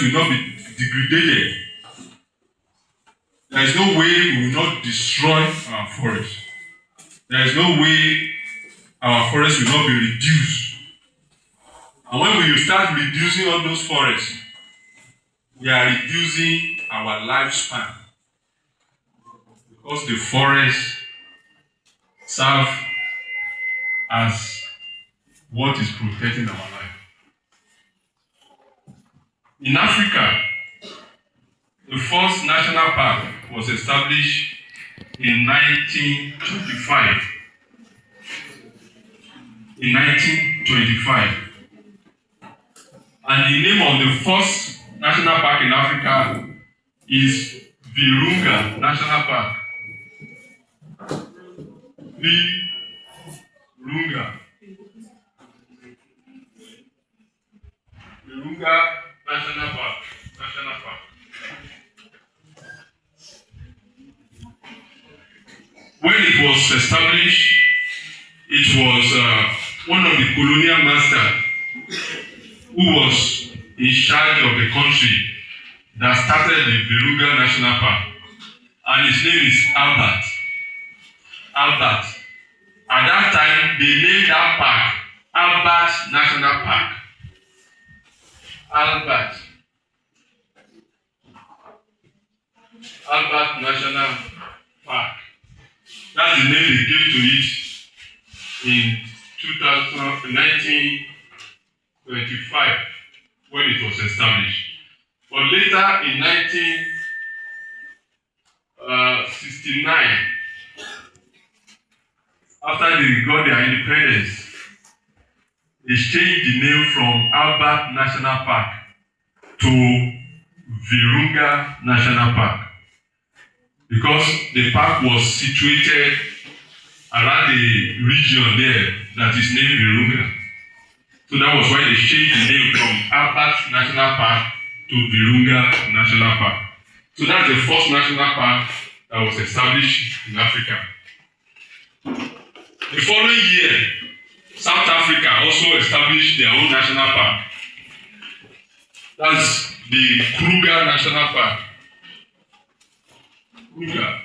will not be degraded. There is no way we will not destroy our forest. There is no way our forest will not be reduced. And when we start reducing all those forests, we are reducing our lifespan. Because the forests serve as what is protecting our life. In Africa, the first national park was established in 1925. In 1925. And the name of the first national park in Africa is Virunga National Park. Virunga National Park. When it was established, it was one of the colonial masters who was in charge of the country that started the Virunga National Park. And his name is Albert. At that time, they named that park Albert National Park. Albert National Park. That's the name they gave to it in 1925 when it was established. But later in 1969, after they got their independence, they changed the name from Albert National Park to Virunga National Park because the park was situated around the region there that is named Virunga. So that was why they changed the name from Albert National Park to Virunga National Park. So that's the first national park that was established in Africa. The following year, South Africa also established their own national park. That's the Kruger National Park. Kruger.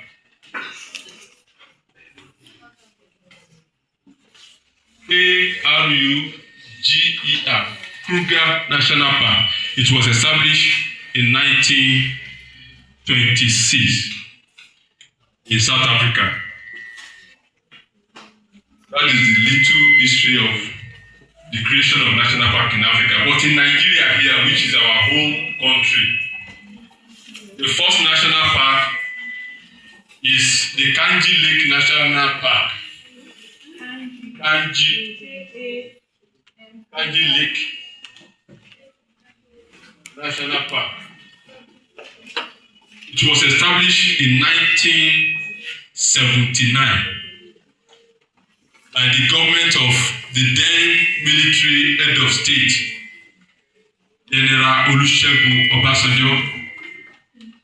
K-R-U-G-E-R. Kruger National Park. It was established in 1926 in South Africa. That is the little history of the creation of national park in Africa. But in Nigeria here, which is our home country, the first national park is the Kanji Lake National Park. Kanji Lake National Park. It was established in 1979 by the government of the then military head of state, General Olusegun Obasanjo,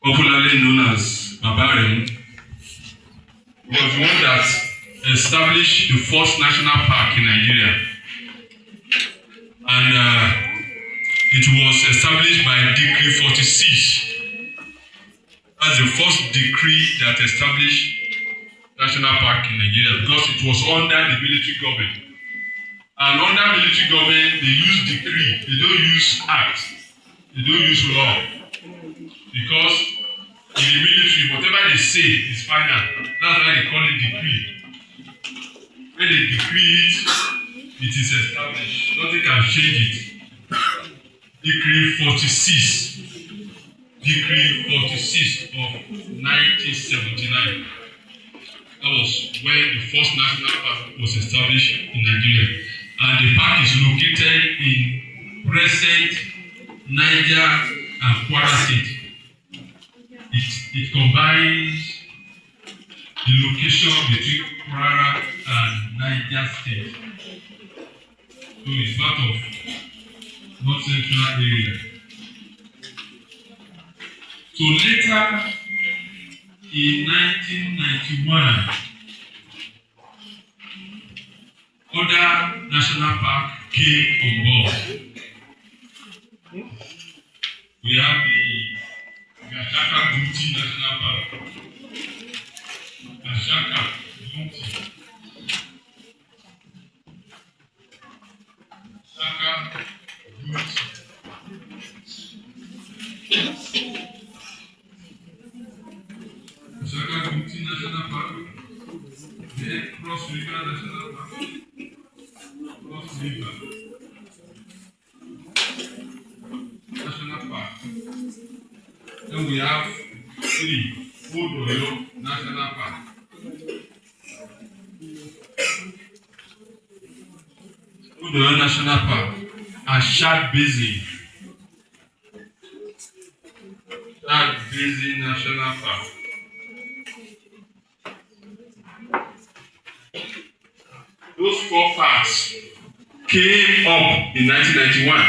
popularly known as Baba Remu, was the one that established the first national park in Nigeria. And it was established by Decree 46. That's the first decree that established national park in Nigeria because it was under the military government. And under military government, they use decree. They don't use act. They don't use law. Because in the military, whatever they say is final. That's why they call it decree. When they decree it, it is established. Nothing can change it. Decree 46. Decree 46 of 1979. That was when the first national park was established in Nigeria. And the park is located in present Niger and Kwara State. It combines the location between Kwara and Niger State. So it's part of North Central area. So later, in 1991, other national parks came on board. We We have the Gashaka Gumti National Park. Gashaka Gumti. Gashaka Gumti. Gashaka Gumti National Park. Then Cross River National Park. Cross River National Park. Then we have 3 Odoyo National Park. Odoyo National Park and Shad Basin. Shad Basin National Park. Those 4 parks came up in 1991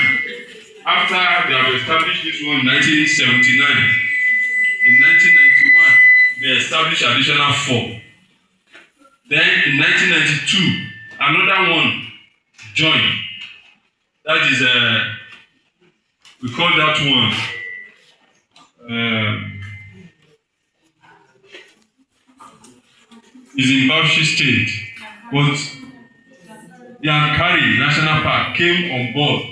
after they have established this one in 1979. In 1991, they established additional 4. Then in 1992, another one joined. That is, we call that one is in Bauchi State. But Yankari National Park came on board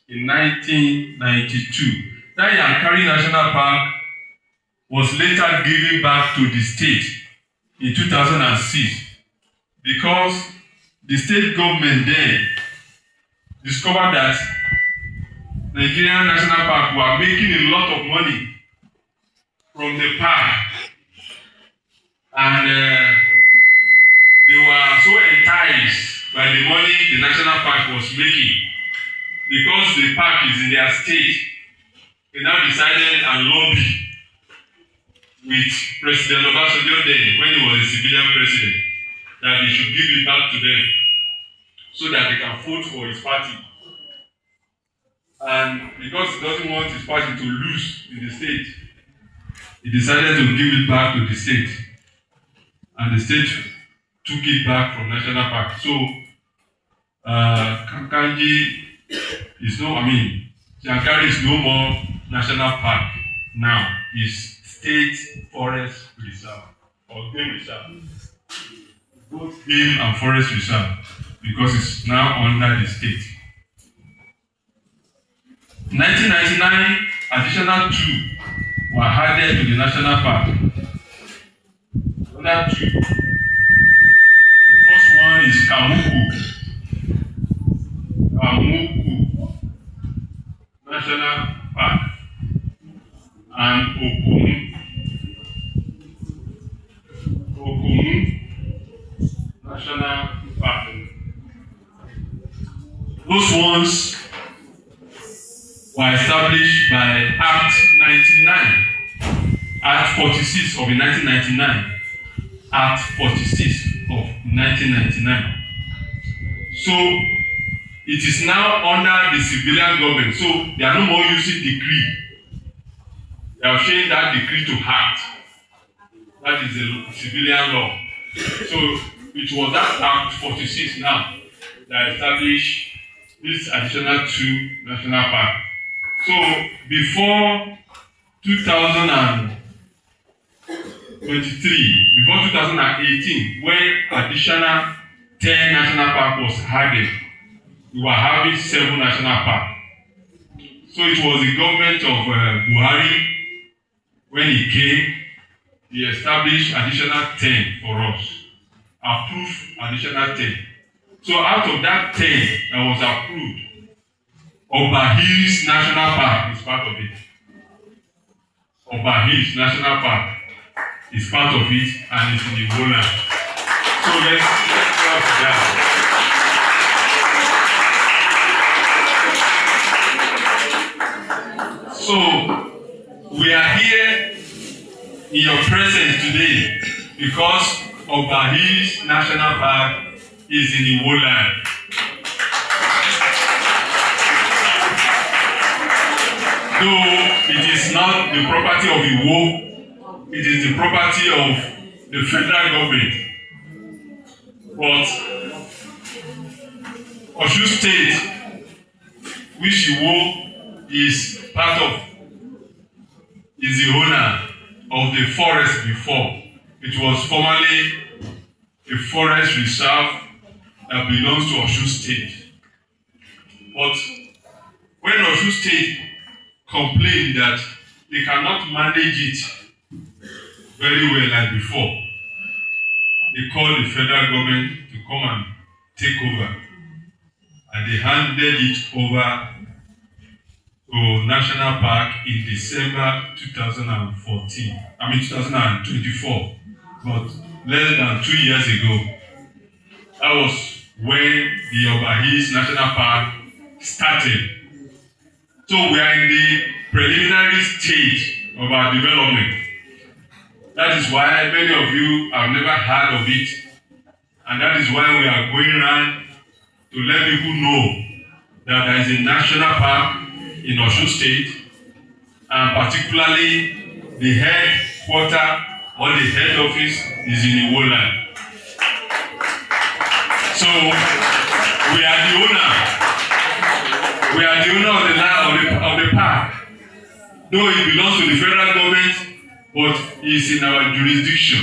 in 1992. That Yankari National Park was later given back to the state in 2006 because the state government then discovered that Nigerian National Park were making a lot of money from the park, and they were so enticed by the money the national park was making. Because the park is in their state, they now decided and lobbied with President Obasanjo then, when he was a civilian president, that he should give it back to them so that they can vote for his party. And because he doesn't want his party to lose in the state, he decided to give it back to the state. And the state took it back from National Park. So, Kankanji is Yankari is no more National Park now. It's State Forest Reserve or Game Reserve. Both Game and Forest Reserve, because it's now under the state. 1999, additional 2 were added to the National Park. Another 2. The first one is Kamuku National Park and Okumu National Park. Those ones were established by Act 99, Act 46 of 1999, Act 46 of 1999. So it is now under the civilian government. So they are no more using decree. They are changing that decree to act. That is the civilian law. So it was that Act 46 now that established this additional 2 national parks. So before 2023, before 2018, when additional 10 national parks was added, we were having 7 national parks. So it was the government of Buhari, when he came, he established additional 10 for us, approved additional 10. So out of that 10 that was approved, Oba Hills National Park is part of it. Oba Hills National Park is part of it, and it's in the whole land. So let's go to that. So we are here in your presence today because Oba Hills National Park is in the whole land. Though it is not the property of Iwo, it is the property of the federal government. But Osun State, which Iwo is part of, is the owner of the forest before. It was formerly a forest reserve that belongs to Osun State. But when Osun State complained that they cannot manage it very well like before, they called the federal government to come and take over. And they handed it over to National Park in December 2024, but less than 2 years ago. That was when the Oba Hills National Park started. So we are in the preliminary stage of our development. That is why many of you have never heard of it, and that is why we are going around to let people know that there is a national park in Osun State, and particularly the headquarters or the head office is in Iwoland. So we are the owner. We are the owner of the land of the park. Though it belongs to the federal government, but it's in our jurisdiction.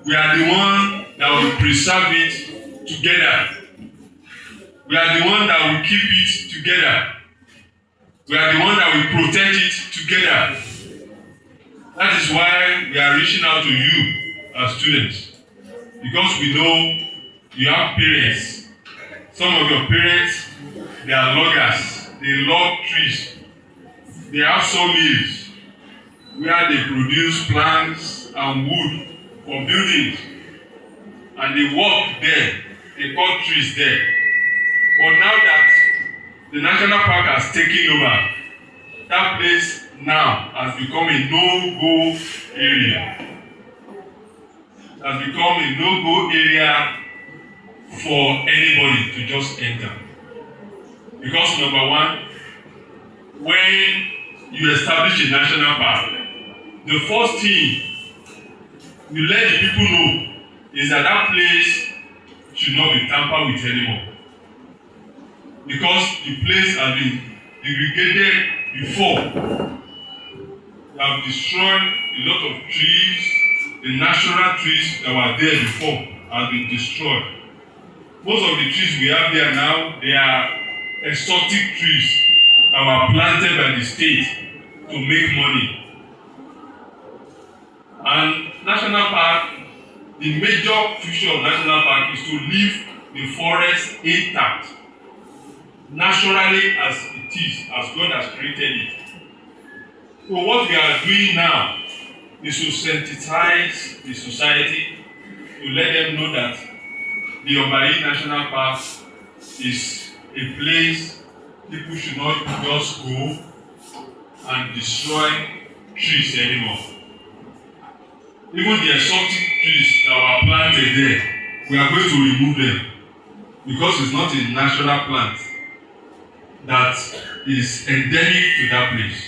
We are the one that will preserve it together. We are the one that will keep it together. We are the one that will protect it together. That is why we are reaching out to you as students. Because we know you have parents. Some of your parents, they are loggers. They log trees. They have sawmills where they produce planks and wood for buildings. And they work there. They cut trees there. But now that the national park has taken over, that place now has become a no-go area. It has become a no-go area for anybody to just enter. Because number one, when you establish a national park, the first thing you let the people know is that that place should not be tampered with anymore. Because the place has been degraded before. They have destroyed a lot of trees. The natural trees that were there before have been destroyed. Most of the trees we have there now, they are exotic trees that were planted by the state to make money. And National Park, the major feature of National Park is to leave the forest intact, naturally as it is, as God has created it. So what we are doing now is to sensitize the society, to let them know that the Obai National Park is a place people should not just go and destroy trees anymore. Even the exotic trees that were planted there, we are going to remove them because it's not a natural plant that is endemic to that place.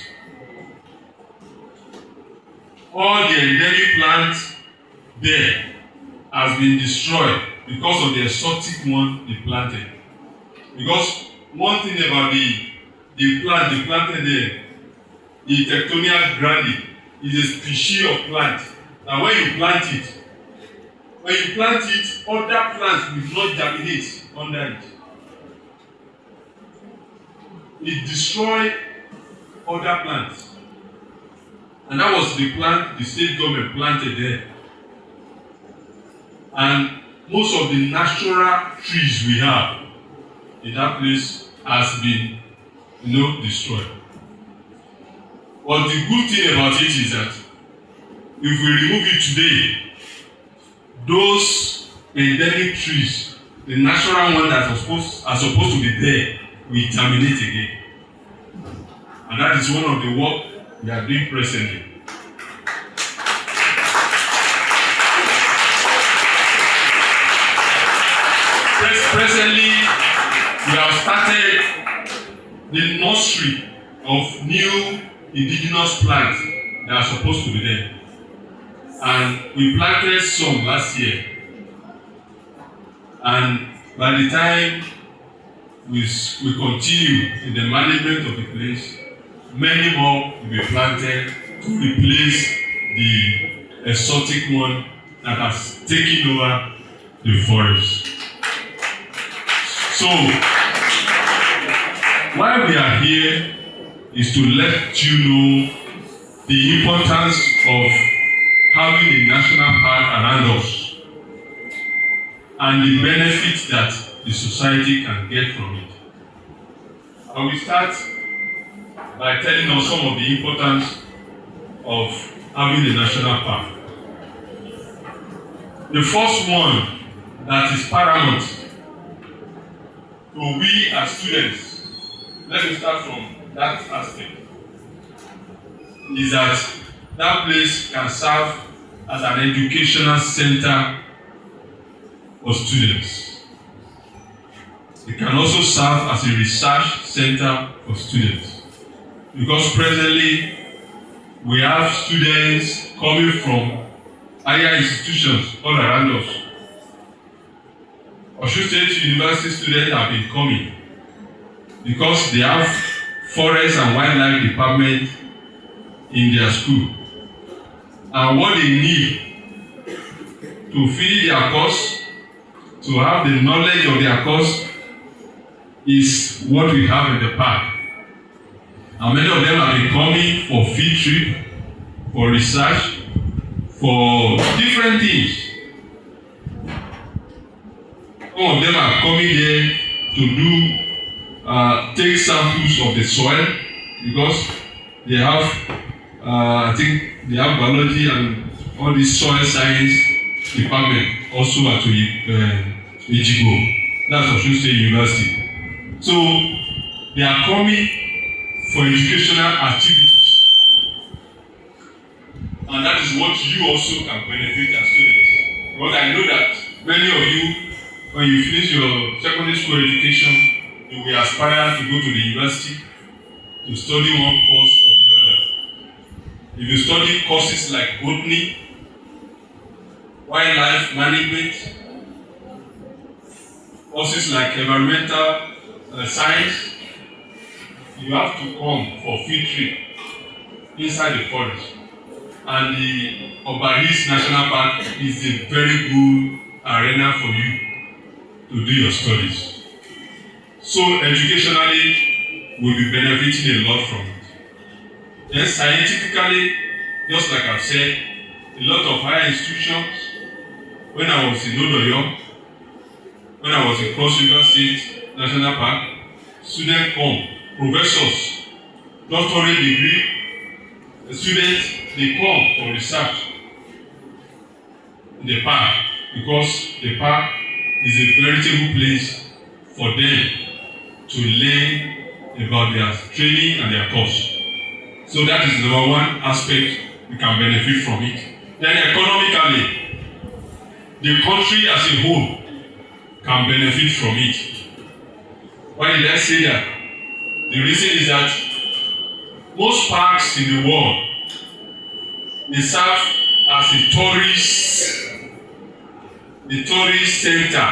All the endemic plants there has been destroyed because of the exotic one they planted. Because one thing about the plant they planted there, the Tectonia grande, is a species of plant. Now when you plant it, other plants will not germinate under it. It destroyed other plants. And that was the plant the state government planted there. And most of the natural trees we have in that place has been, destroyed. But the good thing about it is that if we remove it today, those endemic trees, the natural ones that are supposed to be there, will germinate again. And that is one of the work we are doing presently. Presently, we have started the nursery of new indigenous plants that are supposed to be there. And we planted some last year. And by the time we continue in the management of the place, many more will be planted to replace the exotic one that has taken over the forest. So, why we are here is to let you know the importance of having a national park around us and the benefits that the society can get from it. I will start by telling us some of the importance of having a national park. The first one that is paramount to we as students, let me start from that aspect, is that place can serve as an educational center for students. It can also serve as a research center for students, because presently we have students coming from higher institutions all around us. Osun State University students have been coming because they have forest and wildlife department in their school, and what they need to finish their course, to have the knowledge of their course, is what we have in the park. And many of them have been coming for field trip, for research, for different things. Some of them are coming here to do take samples of the soil, because they have I think they have biology and all this soil science department also at Ejigo. That's Osun State University. So they are coming for educational activities, and that is what you also can benefit as students. Because I know that many of you, when you finish your secondary school education, you will aspire to go to the university to study one course or the other. If you study courses like botany, wildlife management, courses like environmental science, you have to come for field trip inside the forest. And the Obaris National Park is a very good arena for you to do your studies. So educationally, we'll be benefiting a lot from it. Then scientifically, just like I've said, a lot of higher institutions, when I was in Odoyo, when I was in Cross River State National Park, students come, professors, doctorate degree, the students, they come for research in the park, because the park is a veritable place for them to learn about their training and their course. So that is number one aspect we can benefit from it. Then economically, the country as a whole can benefit from it. Why did I say that? The reason is that most parks in the world, they serve as a tourist center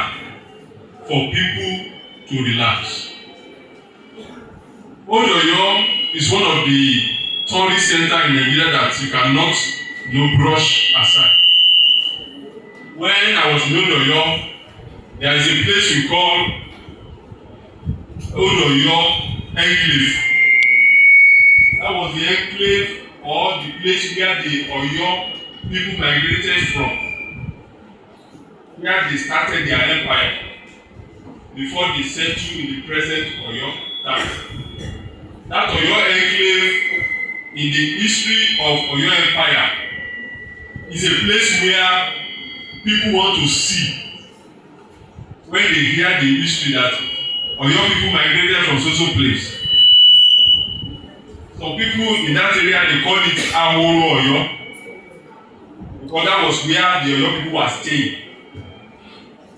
for people to relax. Odoyo is one of the tourist centers in Nigeria that you cannot brush aside. When I was in Odoyo, there is a place we call Odoyo Enclave. That was the enclave, or the place where the Oyo people migrated from, where they started their empire before they settled in the present Oyo town. That Oyo Enclave in the history of Oyo Empire is a place where people want to see when they hear the history that Oyo people migrated from so place. Some people in that area, they call it Aworo Oyo, because that was where the Oyo people were staying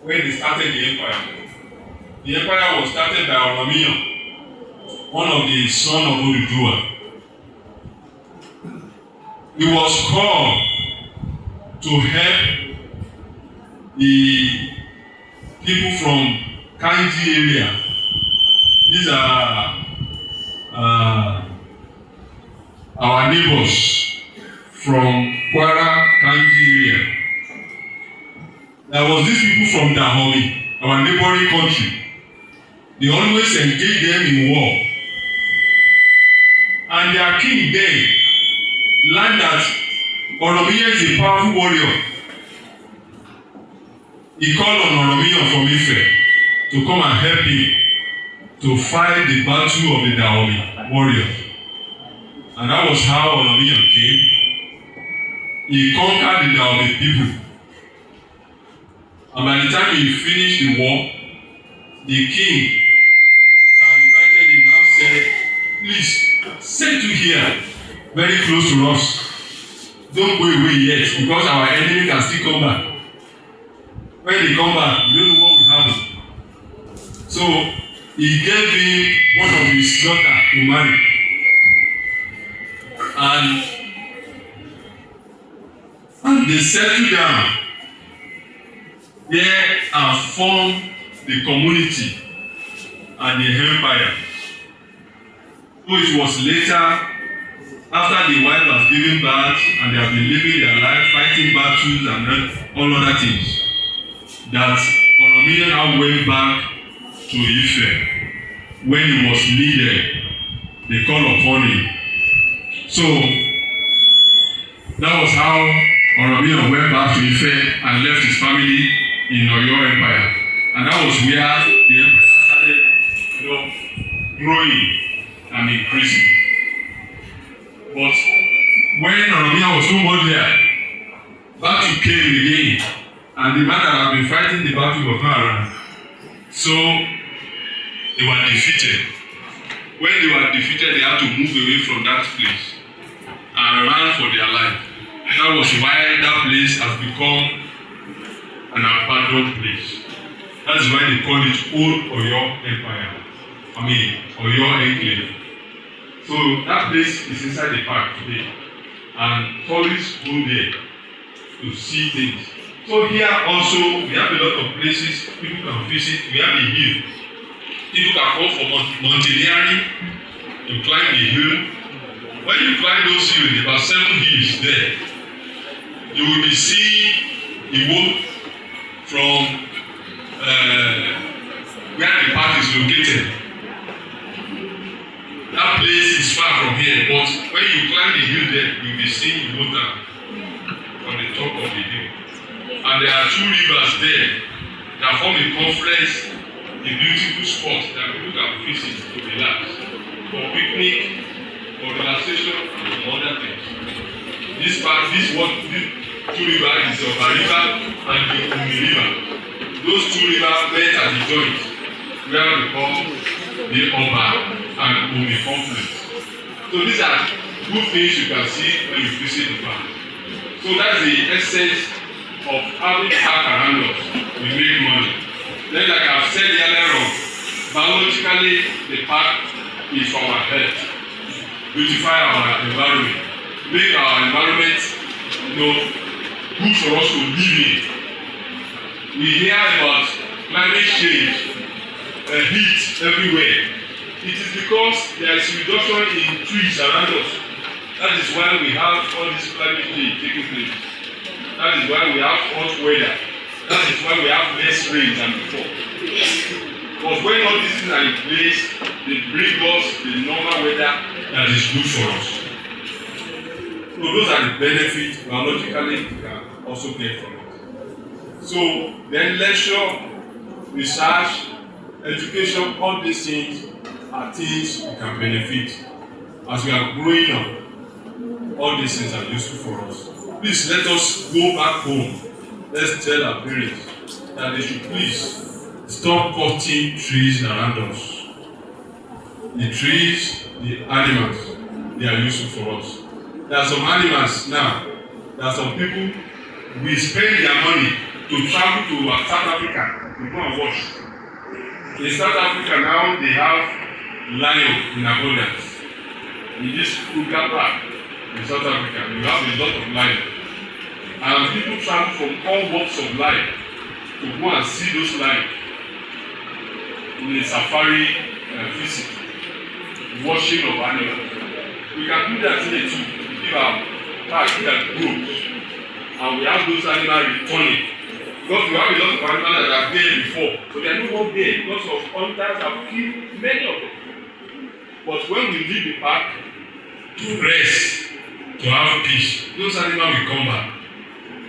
when they started the empire. The empire was started by Oromio, one of the sons of Oduduwa. He was called to help the people from Kanji area. These are our neighbors from Kwara Kanji area. There was these people from Dahomey, our neighboring country. They always engage them in war. And their king then learned that Oromiyan is a powerful warrior. He called on Oromiyan from Ife to come and help him to fight the battle of the Dahomey warriors. And that was how Oromiyan came. He conquered the Dahomey people. And by the time he finished the war, the king that invited him now said, please, settle here, very close to us. Don't go away yet, because our enemy can still come back. When they come back, we don't know what will happen. So he gave him one of his daughters to marry. And they settled down there and formed the community and the empire. So it was later, after the wife has given birth and they have been living their life, fighting battles and all other things, that Oromiyan now went back to Ife. When he was needed, they called upon him. So that was how Oromiyan went back to Ife and left his family in Oyo Empire. And that was where the empire started, growing and increasing. But when Oromiyan was no more there, battle came again, and the man that had been fighting the battle was not around. So they were defeated. When they were defeated, they had to move away from that place and run for their life. That was why that place has become an abandoned place. That's why they call it Old Oyo Empire. Oyo Enclave. So that place is inside the park today, and tourists go there to see things. So here also we have a lot of places people can visit. We have the hill. People can come for mountaineering to climb the hill. When you climb those hills, about 7 hills there, you will be seeing Igbo from where the park is located. That place is far from here, but when you climb the hill there, you'll be seeing Igbo town on the top of the hill. And there are 2 rivers there that form a confluence, a beautiful spot that people can visit to relax, for picnic, for relaxation, and for other things. This 2 rivers is the Oba River and the Umi River. Those 2 rivers met at the joint, where we call the Oba and Umi confluence. So these are good things you can see when you visit the park. So that's the essence of having park around us. We make money. Then, like I've said earlier on, biologically the park is for our health. Beautify our environment. Make our environment, good for us to live in. We hear about climate change, heat everywhere. It is because there is reduction in trees around us. That is why we have all this climate change taking place. That is why we have hot weather. That is why we have less rain than before. But when all these things are in place, they bring us the normal weather that is good for us. So those are the benefits biologically we can also get from it. So then leisure, research, education, all these things are things we can benefit. As we are growing up, all these things are useful for us. Please let us go back home. Let's tell our parents that they should please stop cutting trees around us. The trees, the animals, they are useful for us. There are some animals now, there are some people, we spend their money to travel to South Africa to go and watch. In South Africa now, they have lion in abundance. In this Kruger Park in South Africa, you have a lot of lions. And people travel from all walks of life to go and see those lions in a safari visit, watching of animals. We can do that in the two. Give our park that grows. And we have those animals returning. Because we have a lot of animals that are there before. So they are no more there because of hunters have killed many of them. But when we leave the park to rest, to have peace, those animals will come back.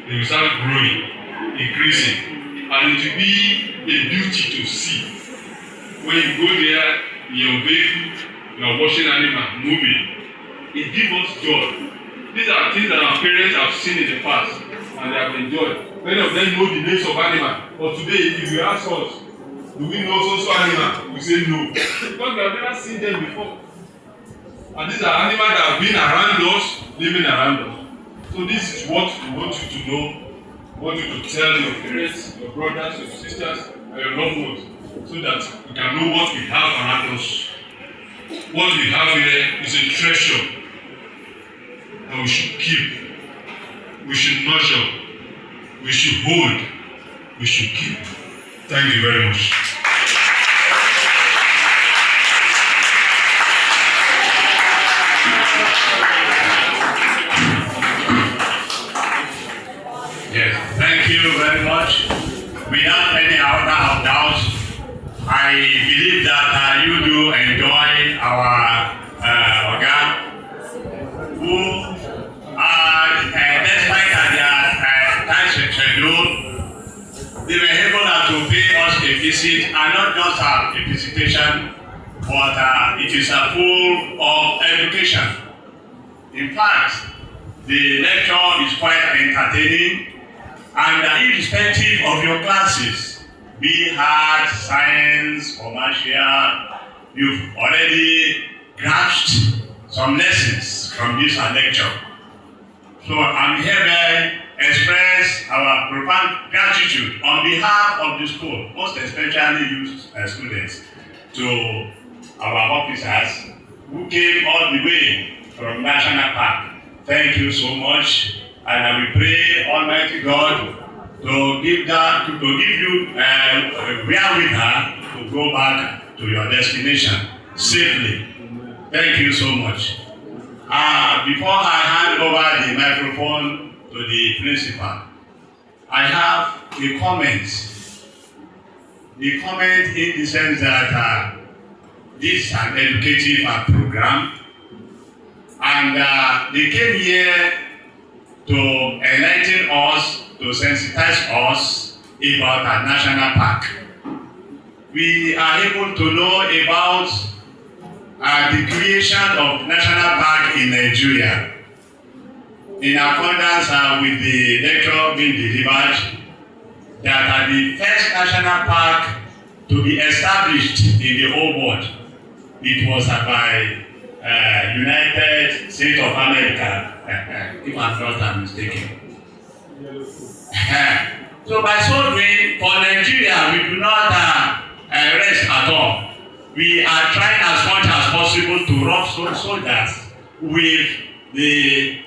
They will start growing, increasing. And it will be a beauty to see. When you go there in your vehicle, you are watching animals moving. It gives us joy. These are things that our parents have seen in the past and they have enjoyed. Many of them know the names of animals. But today, if you ask us, do we know so animal? We say no. Because we have never seen them before. And these are animals that have been around us, living around us. So this is what we want you to know. We want you to tell your parents, your brothers, your sisters, and your loved ones, so that we can know what we have around us. What we have here is a treasure that we should keep, we should nurture, we should hold, we should keep. Thank you very much. Yes, thank you very much. Without any other doubts, I believe that you do enjoy our organ, who despite their time schedule, they were able to pay us a visit, and not just a visitation, but it is a full of education. In fact, the lecture is quite entertaining, and irrespective of your classes, be it art, science, commercial, you've already grasped some lessons from this lecture. So I'm here to express our profound gratitude on behalf of the school, most especially you students, to our officers who came all the way from National Park. Thank you so much, and I will pray Almighty God to give you wherewithal to go back to your destination safely. Thank you so much. Before I hand over the microphone to the principal, I have a comment. The comment in the sense that this is an educative program, and they came here to enlighten us, to sensitize us about our national park. We are able to know about the creation of national park in Nigeria. In accordance with the lecture being delivered, that the first national park to be established in the whole world, it was by United States of America, if I'm not mistaken. So by so doing, for Nigeria, we do not rest at all. We are trying as much as possible to rub shoulders with the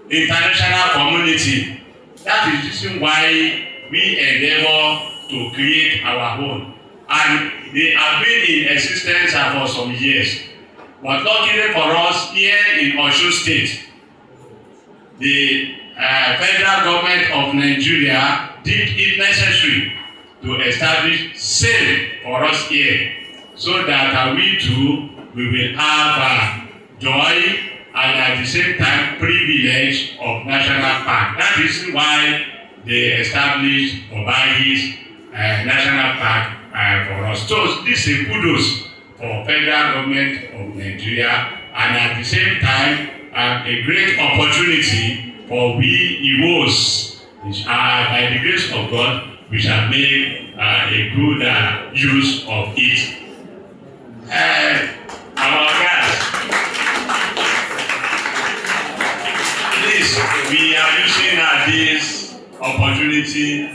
international community. That is the reason why we endeavor to create our own. And they have been in existence for some years. But luckily for us, here in Osun State, the federal government of Nigeria did it necessary to establish sale for us here, so that we too will have joy and at the same time privilege of national park. That is why they established Obahi's national park for us. So this is kudos for federal government of Nigeria, and at the same time a great opportunity for we Igbos, which are by the grace of God, we shall make a good use of it. Our guys, please, we are using this opportunity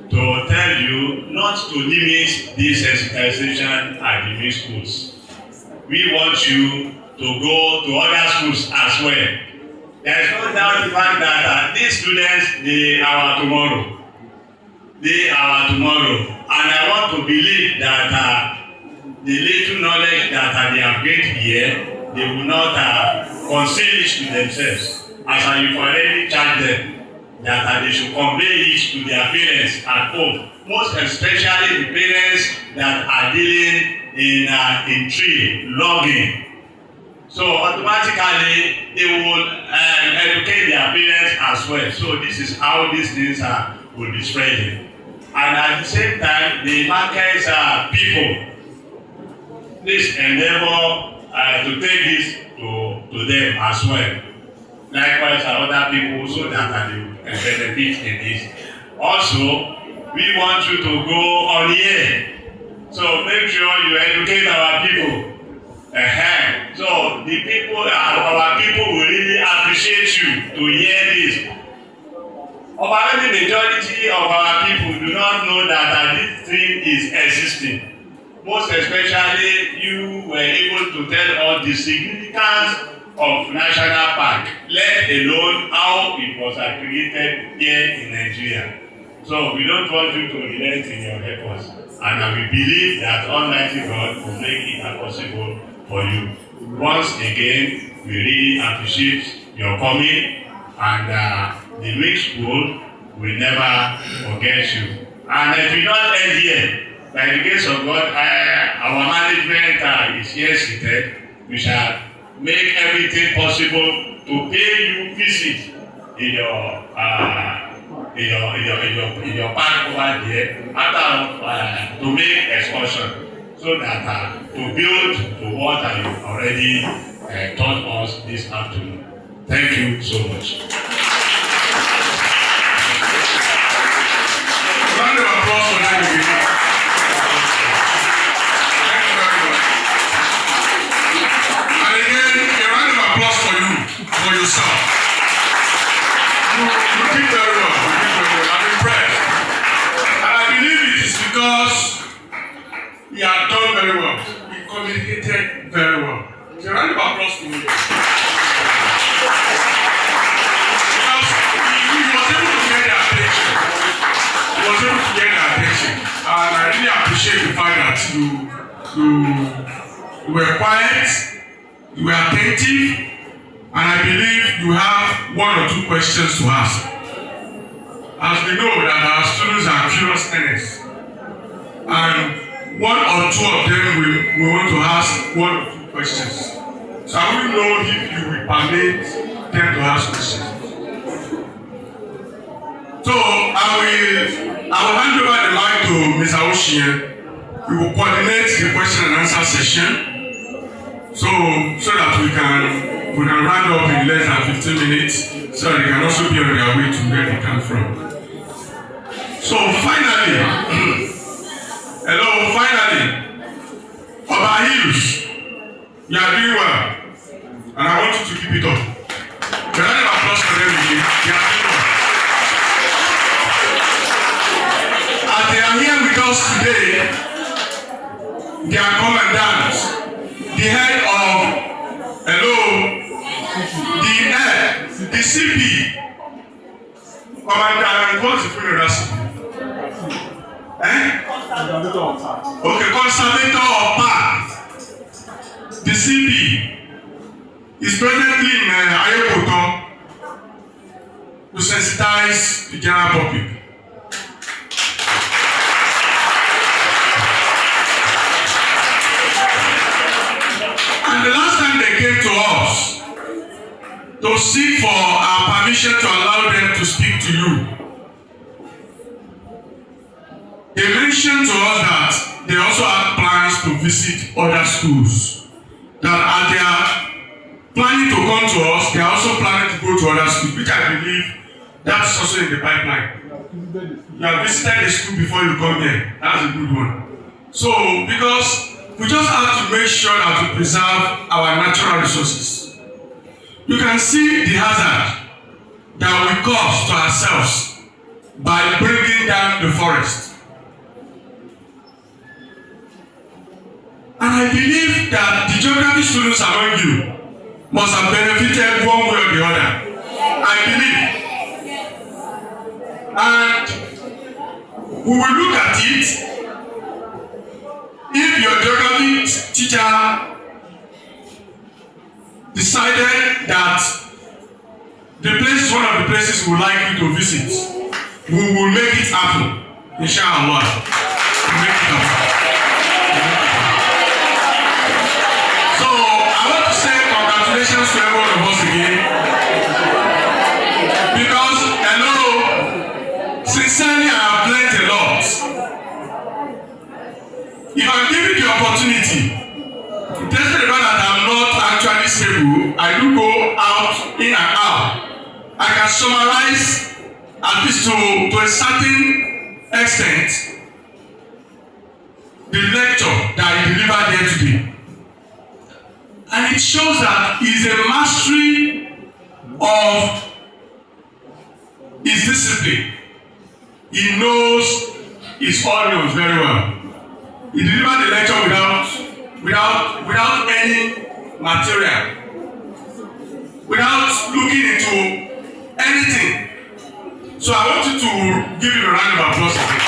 to tell you not to limit this sensitization at the main schools. We want you to go to other schools as well. There is no doubt the fact that these students, they are our tomorrow. They are our tomorrow. And I want to believe that the little knowledge that they have gained here, they will not conceal it to themselves. As you've already charged them, that they should convey it to their parents at home. Most especially the parents that are dealing in tree logging. So automatically they will educate their parents as well. So this is how these things will be spreading. And at the same time, the markets people, please endeavor to take this to them as well. Likewise, other people so that they will benefit in this. Also, we want you to go on here. So make sure you educate our people. So the people, our people will really appreciate you to hear this. Overwhelming majority of our people do not know that this thing is existing. Most especially, you were able to tell us the significance of national park, let alone how it was created here in Nigeria. So we don't want you to relent in your efforts, and we believe that Almighty God will make it possible for you. Once again, we really appreciate your coming, and the week school will never forget you. And if we not end here, by the grace of God, our management is here seated. We shall make everything possible to pay you visit in your park over there after to make excursion, so that to build to what you already taught us this afternoon. Thank you so much. Round of applause for that again. Thank you very much. And again, a round of applause for you, for yourself. You did very well. I'm impressed. And I believe it is because you have done very well. You communicated very well. So a round of applause for you. And I really appreciate the fact that you were quiet, you were attentive, and I believe you have one or two questions to ask. As we know that our students are curious learners, and one or two of them we want to ask one or two questions. So I will know if you will permit them to ask questions. So I will hand over the mic to Mr. Oshie. We will coordinate the question and answer session, so that we can round up in less than 15 minutes, so that they can also be on their way to where they come from. So finally, Oba Hills, you are doing well, and I want you to keep it up. A round of applause for them again. They are doing well. They are here with us today. Their commandant, the head of the CP, commandant, what's the full recipe? Okay, Conservator of Park. The CP is presently in Ayokoto to sensitize the general public. And the last time they came to us to seek for our permission to allow them to speak to you, they mentioned to us that they also have plans to visit other schools. That as they are planning to come to us, they are also planning to go to other schools, which I believe that's also in the pipeline. You have visited the school before you come here. That's a good one. So, because we just have to make sure that we preserve our natural resources. You can see the hazard that we cause to ourselves by bringing down the forest. And I believe that the geography students among you must have benefited one way or the other. I believe. And we will look at it if your geography teacher decided that the place is one of the places we would like you to visit, we will make it happen. Inshallah. We'll make it happen. So I want to say congratulations to every one of us again. Because hello, sincerely I have learned a lot. If I'm given the opportunity, despite the fact that I'm not actually stable, I do go out, in and out. I can summarize at least to a certain extent the lecture that he delivered there today. And it shows that he's a mastery of his discipline. He knows his audience very well. He delivered the lecture without any material, without looking into anything. So I want you to give him a round of applause again.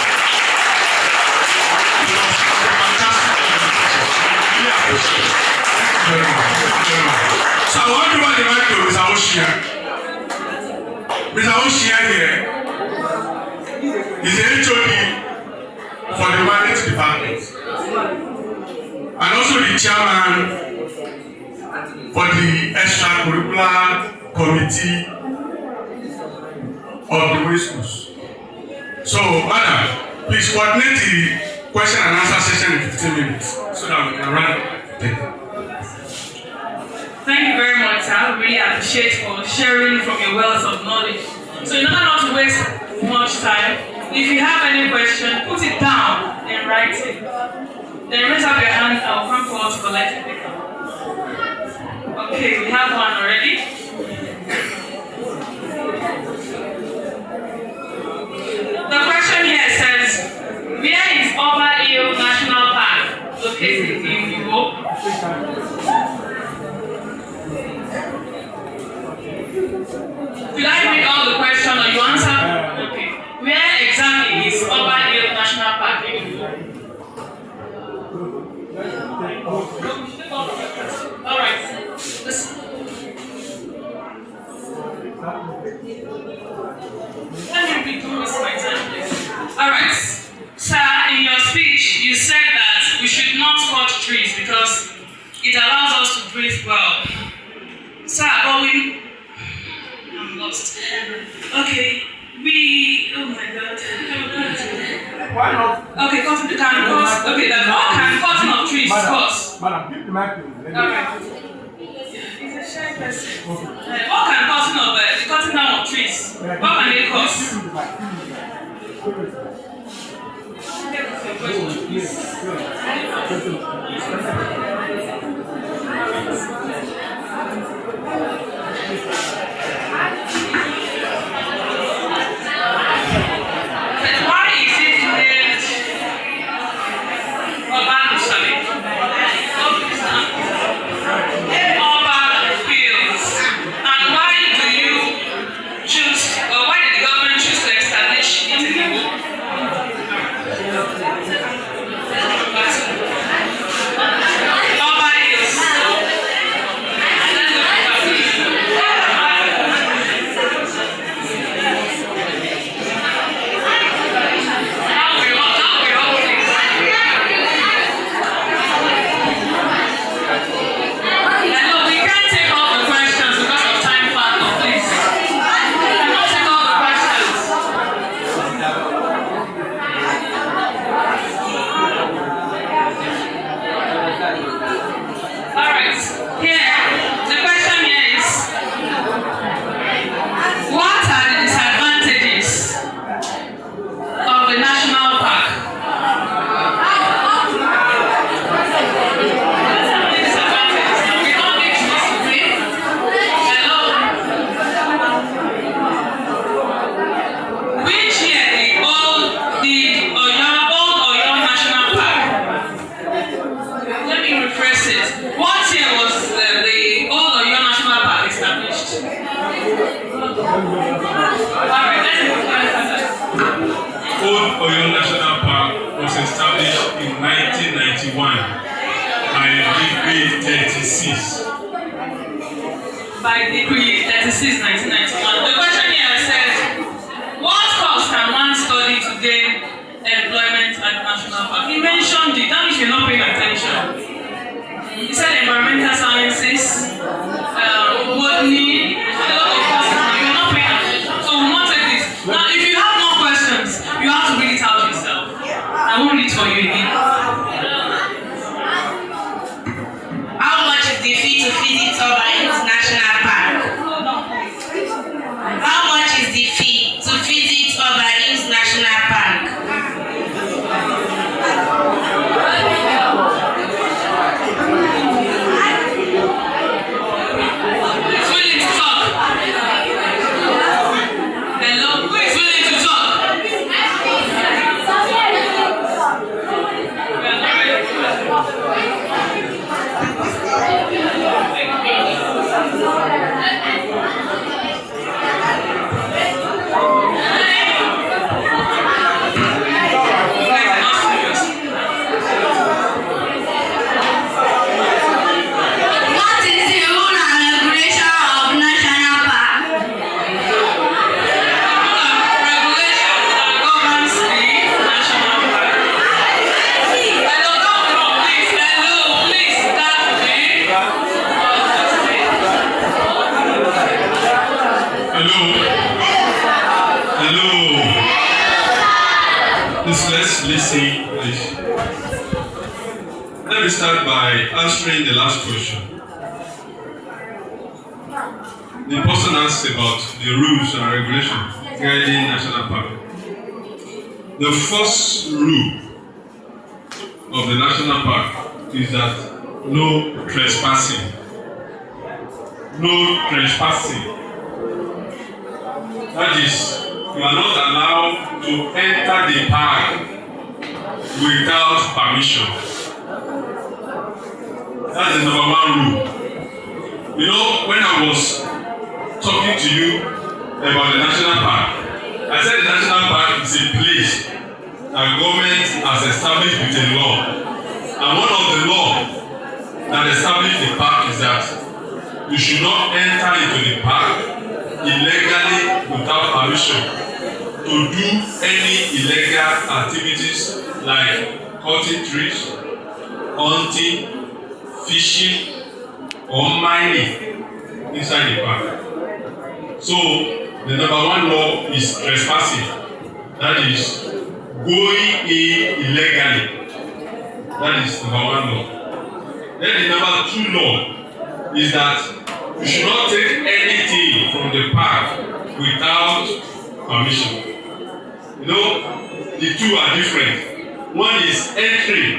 So I want to give the mic to Mr. Oshia. Mr. Oshia here is the HOD for the Humanities Department and also the chairman for the extracurricular committee of the way schools. So, madam, please coordinate the question and answer session in 15 minutes so that we can run it. Thank you very much, sir. I really appreciate for sharing from your wealth of knowledge. So in order not to waste much time, if you have any question, put it down and write it. Then raise up your hand and I'll come forward to collect the paper. Okay, we have one already. The question here says, where is Oba Hill National Park located in Europe? Should I read all the question or you answer? Okay. Where exactly is Oba Hill National Park in Europe? Alright. Let me read through this my time, please. Alright. Sir, in your speech, you said that we should not cut trees because it allows us to breathe well. Sir, but I'm lost. Okay, oh my God. Why not? Okay, cutting can cause. Okay, then what can cutting of trees cause? Madam, give the mic to me. Okay. He's a shy person. What can cutting of the cutting down of trees? What can they cause? 36. By Decree 36, 1991. The question here says, what course can one study to gain employment at the National Park? He mentioned it. That means you're not paying attention. He said environmental sciences, botany, a lot of classes. You're not paying attention. So we won't take this. Now, if you have more questions, you have to read it out yourself. I won't read it for you again. How much is the fee to visit Conservators National Park? How much is the fee to visit Conservators National Park? Who's willing to talk? Hello? Who is willing to talk? What is the rule and regulation of National Park? Regulation that governs the National Park. Hello, please, start Hello. Let's listen, please. Let me start by answering the last question. The person asked about the rules and regulations guiding National Park. The first rule of the National Park is that no trespassing. No trespassing. That is, you are not allowed to enter the park without permission. That's the number one rule. You know, when I was talking to you about the National Park, I said the National Park is a place that government has established with a law. And one of the laws that established the park is that you should not enter into the park illegally without permission to do any illegal activities like cutting trees, hunting, fishing, or mining inside the park. So the number one law is trespassing. That is going in illegally. That is number one law. Then the number two law is that you should not take anything from the park without permission. You know, the two are different. One is entry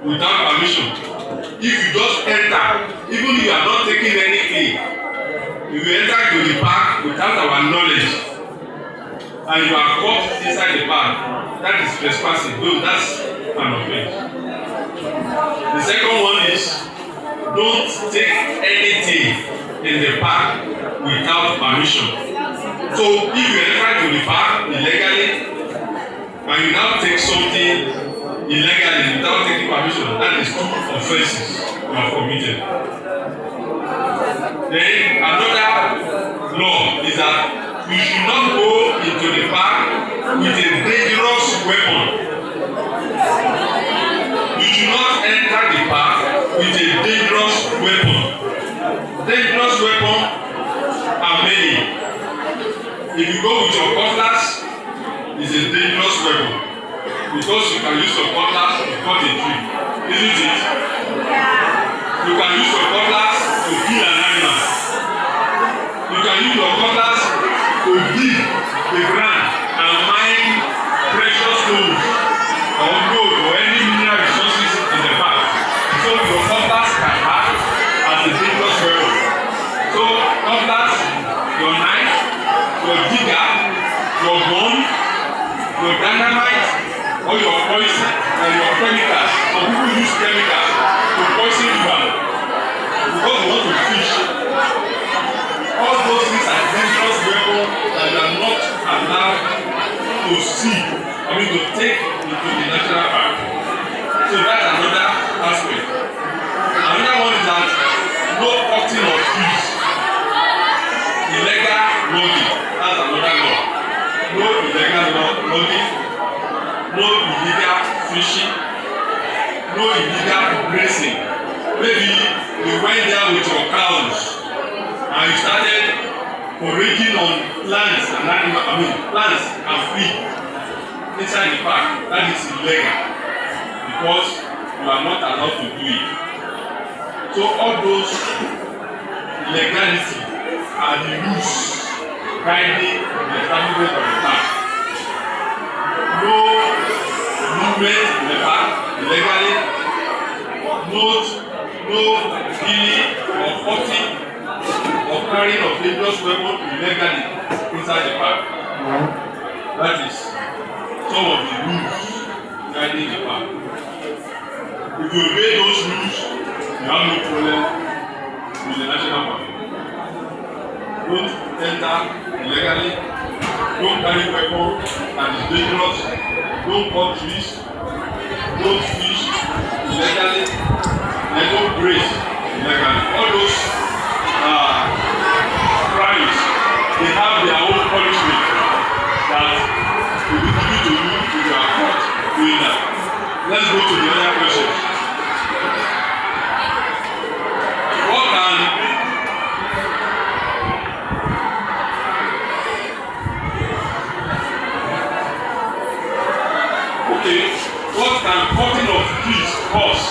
without permission. If you just enter, even if you are not taking anything, if you enter to the park without our knowledge, and you are caught inside the park, that is trespassing. No, that's an offense. The second one is don't take anything in the park without permission. So if you enter to the park illegally and you now take something illegally without taking permission, that is two offenses you have committed. Then another law is that you should not go into the park with a dangerous weapon. You should not enter the park with a dangerous weapon. Dangerous weapon are many. If you go with your cutlass, it's a dangerous weapon because you can use your cutlass to cut a tree, isn't it? You can use your cutlass to kill an animal. You can use your cutlass to dig the ground and mine precious stones or gold or any mineral resources in the park. So your cutlass can act as a dangerous weapon. So cutlass, your knife, your digger, your gun, your dynamite, or your poison and your chemicals. Some people use chemicals to poison river because they want to fish. All those things are dangerous weapons that you are not allowed to see, to take into the national park. So that's another aspect. Another one is that no illegal fishing, no illegal grazing. Maybe you went there with your cows and you started foraging on plants and plants and feed inside the park. That is illegal because you are not allowed to do it. So all those legality are the rules guiding the establishment of the park. No movement in the park illegally, no killing or fighting or carrying of dangerous weapons illegally inside the park. That is some of the rules guiding the park. If you obey those rules, you have no problem with the national park. Don't enter illegally, don't carry weapons and it's dangerous, don't cut trees, don't fish illegally, and don't graze illegally. All those crimes, they have their own punishment that will be given to you if you are caught doing that. Let's go to the other question. What can cutting of trees cause?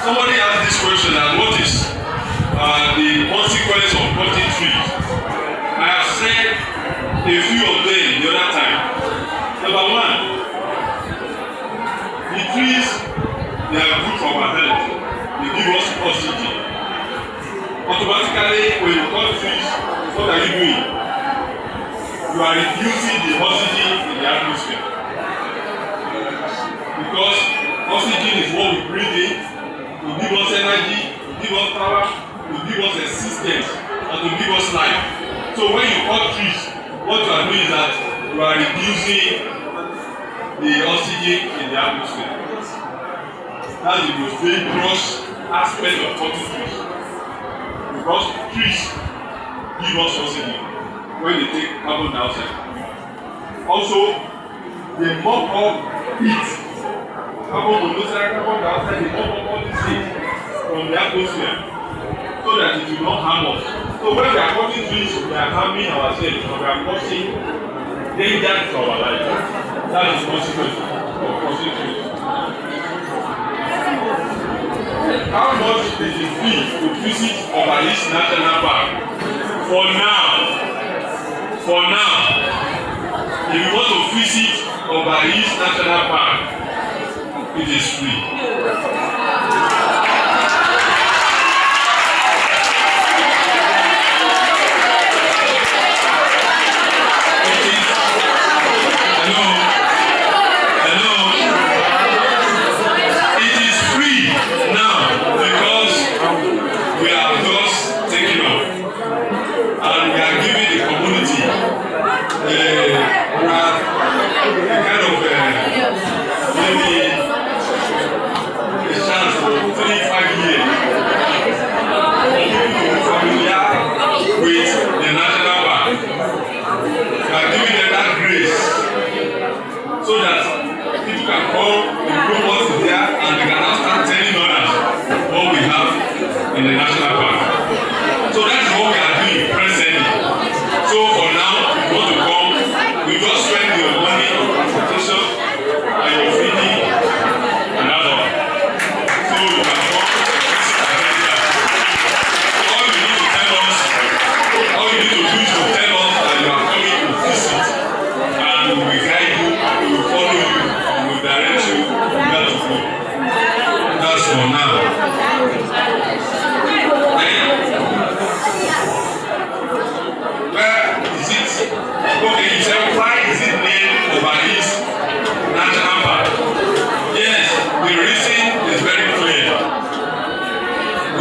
Somebody asked this question and what is the consequence of cutting trees? I have said a few of them the other time. Number one, the trees, they are good for our health. They give us oxygen. Automatically, when you cut trees, what are you doing? You are reducing the oxygen in the atmosphere. Because oxygen is what we breathe in to give us energy, to give us power, to give us existence, and to give us life. So when you cut trees, what you are doing is that you are reducing the oxygen in the atmosphere. That's the most dangerous aspect of cutting trees. Because trees give us oxygen when they take carbon dioxide. Also, they mop up heat. Carbon monoxide, carbon dioxide, they mop up all these things from the atmosphere so that it will not harm us. So when we are cutting trees, we are harming ourselves, and we are causing danger to our life. That is the consequence of cutting trees. How much is the fee to visit Obalis National Park? For now, if you want to visit Obalis National Park, it is free. In the national park. So that's what we are doing presently. So for now, if you want to come, we just spend your money on transportation and your feeding and that's all. So you can come all you need to tell us, all you need to do is to tell us that you are coming to visit and we will guide you, we will follow you, we will direct you where to go. That's for now. Okay, you say why is it named Obalis National Park? Yes, the reason is very clear.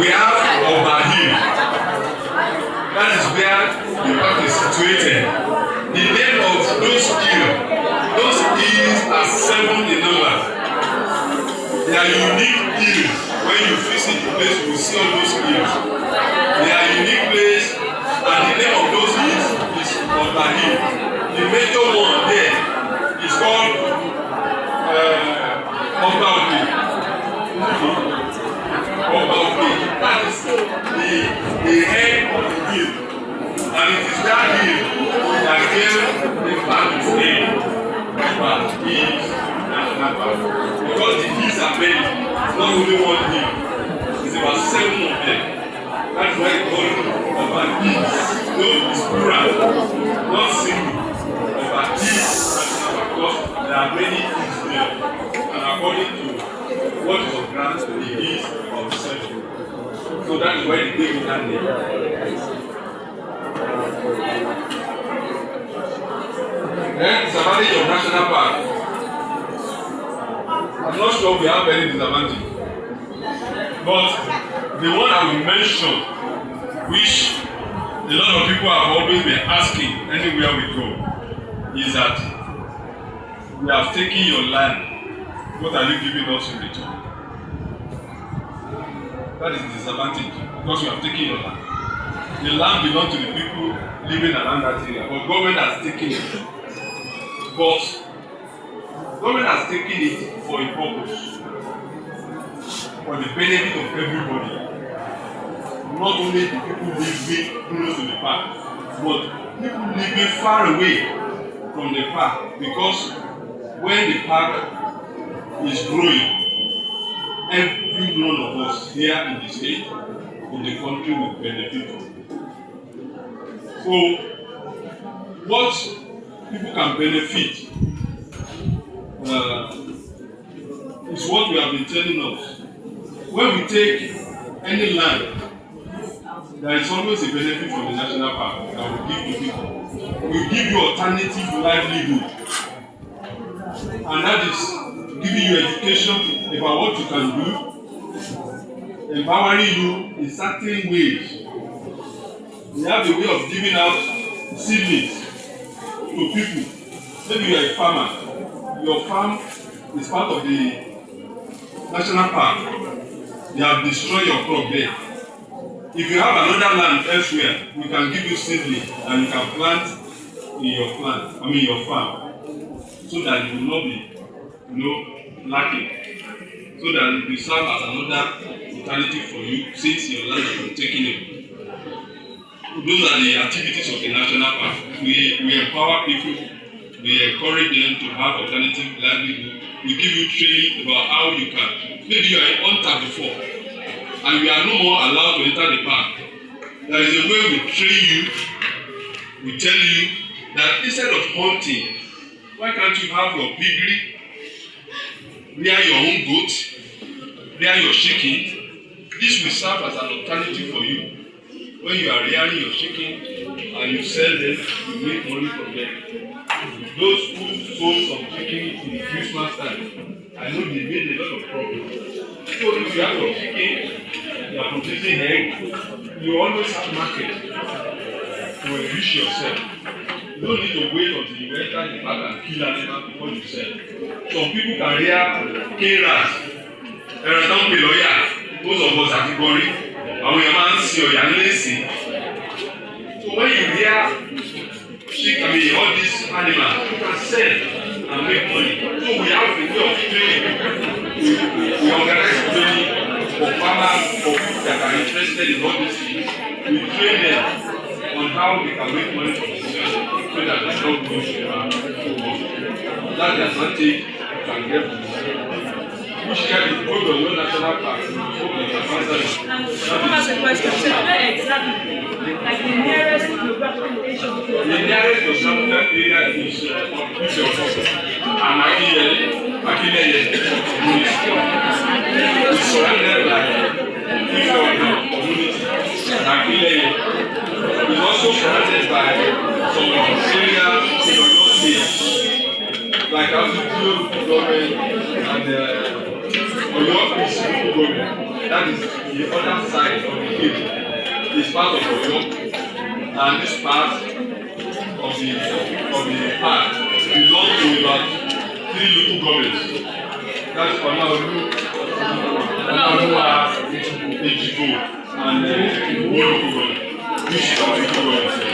We have Obahil. That is where the park is situated. The name of those hills are 7 in number. They are unique hills. When you visit the place, you will see all those hills. They are unique place, and the name of those hills is Obahil. The major one there is called hill that gave the park its name over hills national park because the hills are many, not only one hill, it's about 7 of them. That's why it's called over hills. No, it's plural, not single. Over hills national park because there are many hills there, and according to what was granted to the hills of the century. So that is why they gave it that name. Then disadvantage of national park. I'm not sure we have any disadvantage. But the one I will mention, which a lot of people have always been asking anywhere we go, is that we have taken your land. What are you giving us in return? That is the disadvantage because you have taken your land. The land belongs to the people living around that area, but government has taken it. But government has taken it for a purpose, for the benefit of everybody. Not only the people living close to the park, but people living far away from the park, because when the park is growing, every one of us here in the state, in the country will benefit from it. So, what people can benefit is what we have been telling us. When we take any land, there is always a benefit from the national park that we give to people. We give you alternative livelihood, and that is giving you education about what you can do, empowering you in certain ways. We have a way of giving out seedlings to people. Maybe you are a farmer, your farm is part of the national park. They have destroyed your crop there. If you have another land elsewhere, we can give you seedling and you can plant in your farm, so that it will not be, lacking. So that it will serve as another alternative for you since your land has been taken away. Those are the activities of the national park. We empower people, we encourage them to have alternative livelihood. We give you training about how you can. Maybe you are a hunter before, and you are no more allowed to enter the park. There is a way we train you. We tell you that instead of hunting, why can't you have your piggery, rear your own goat, rear your chicken? This will serve as an alternative for you. When you are rearing your chicken and you sell them, you make money from them. Those who sold some chicken in Christmas time, I know they made a lot of profit. So if you have your chicken, you are producing egg, you always have market to enrich yourself. You don't need to wait until you enter the park and kill animals before you sell. Some people can rear K-rats. Ẹ̀rọ tó ń pè lọ́yà, most of us àti gbọ́rí. Àwọn èèyàn máa ń sin ọ̀yà ńlẹ́sìn. So when you rear chicken, all these animals, you can sell and make money. So we have a way of training. We organize training for farmers, for people that are interested in all these things. We train them on how they can make money from the sale so that they don't go to the market. That's the advantage you can get from the sale. Which can be go to your national park. Someone has a question. So where exactly? Like the nearest geographical location? The nearest geographical area is Akileye. It's surrounded by community. Akileye is also surrounded by some area in Oyo State, like Azuju government and Oyo East government. That is the other side of the hill. It's part of Oyo, and this part of the park belongs to about 3 local governments. That's Onaolu, Ejigbo, and one local government, which is our local government.